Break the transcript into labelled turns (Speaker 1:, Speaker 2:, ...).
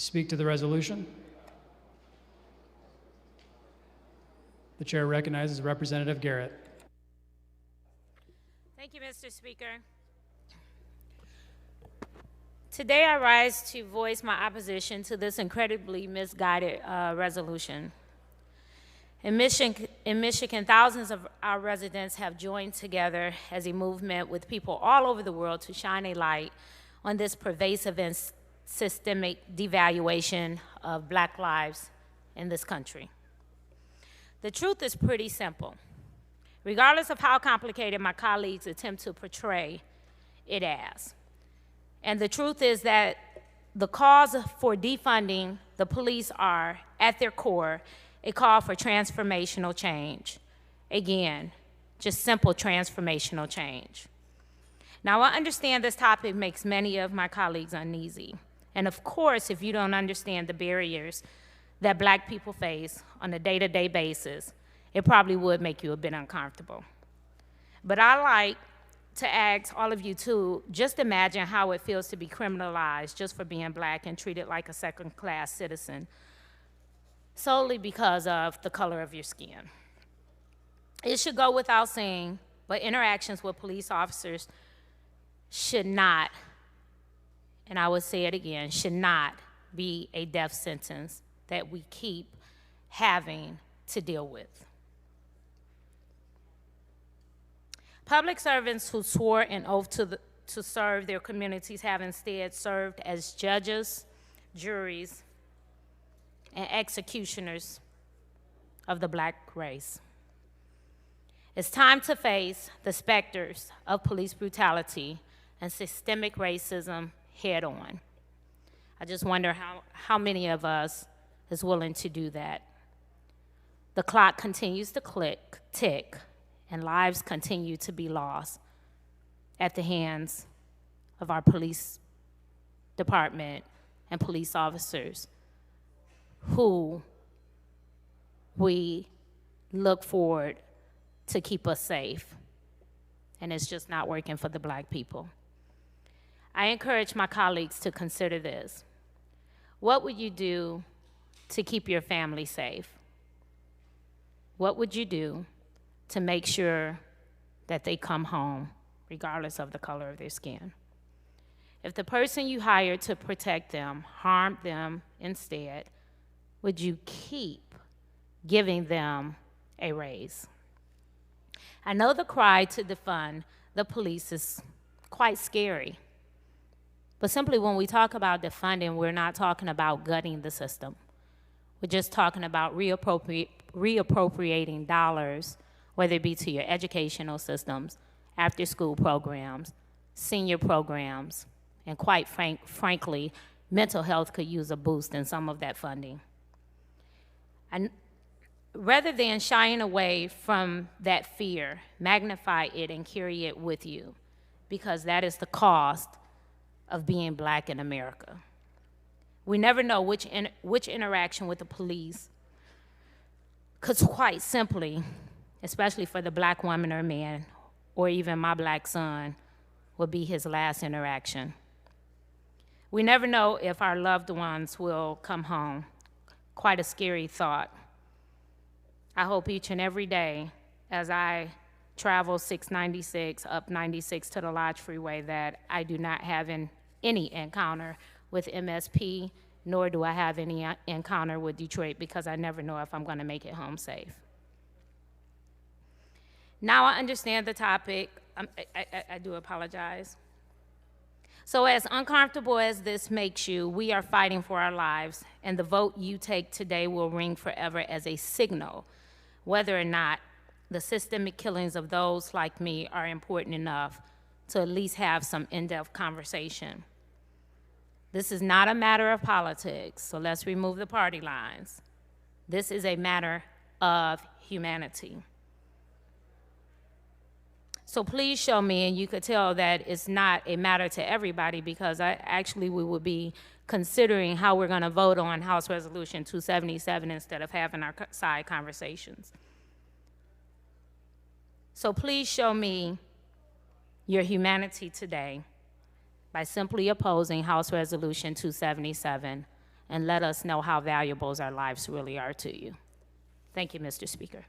Speaker 1: speak to the resolution? The chair recognizes Representative Garrett.
Speaker 2: Thank you, Mr. Speaker. Today I rise to voice my opposition to this incredibly misguided resolution. In Michigan, thousands of our residents have joined together as a movement with people all over the world to shine a light on this pervasive and systemic devaluation of Black lives in this country. The truth is pretty simple. Regardless of how complicated my colleagues attempt to portray it as. And the truth is that the cause for defunding the police are, at their core, a call for transformational change. Again, just simple transformational change. Now, I understand this topic makes many of my colleagues uneasy. And of course, if you don't understand the barriers that Black people face on a day-to-day basis, it probably would make you a bit uncomfortable. But I like to ask all of you to just imagine how it feels to be criminalized just for being Black and treated like a second-class citizen solely because of the color of your skin. It should go without saying, but interactions with police officers should not, and I would say it again, should not be a death sentence that we keep having to deal with. Public servants who swore an oath to serve their communities have instead served as judges, juries, and executioners of the Black race. It's time to face the specters of police brutality and systemic racism head on. I just wonder how many of us is willing to do that. The clock continues to tick, and lives continue to be lost at the hands of our police department and police officers who we look forward to keep us safe. And it's just not working for the Black people. I encourage my colleagues to consider this. What would you do to keep your family safe? What would you do to make sure that they come home, regardless of the color of their skin? If the person you hired to protect them harmed them instead, would you keep giving them a raise? I know the cry to defund the police is quite scary, but simply when we talk about defunding, we're not talking about gutting the system. We're just talking about reappropriating dollars, whether it be to your educational systems, after-school programs, senior programs, and quite frankly, mental health could use a boost in some of that funding. And rather than shying away from that fear, magnify it and carry it with you, because that is the cost of being Black in America. We never know which interaction with the police could quite simply, especially for the Black woman or man, or even my Black son, will be his last interaction. We never know if our loved ones will come home. Quite a scary thought. I hope each and every day as I travel 696 up 96 to the Lodge Freeway that I do not have any encounter with MSP, nor do I have any encounter with Detroit, because I never know if I'm going to make it home safe. Now I understand the topic. I do apologize. So as uncomfortable as this makes you, we are fighting for our lives, and the vote you take today will ring forever as a signal whether or not the systemic killings of those like me are important enough to at least have some in-depth conversation. This is not a matter of politics, so let's remove the party lines. This is a matter of humanity. So please show me, and you could tell that it's not a matter to everybody, because we would be considering how we're going to vote on House Resolution 277 instead of having our side conversations. So please show me your humanity today by simply opposing House Resolution 277 and let us know how valuable our lives really are to you. Thank you, Mr. Speaker.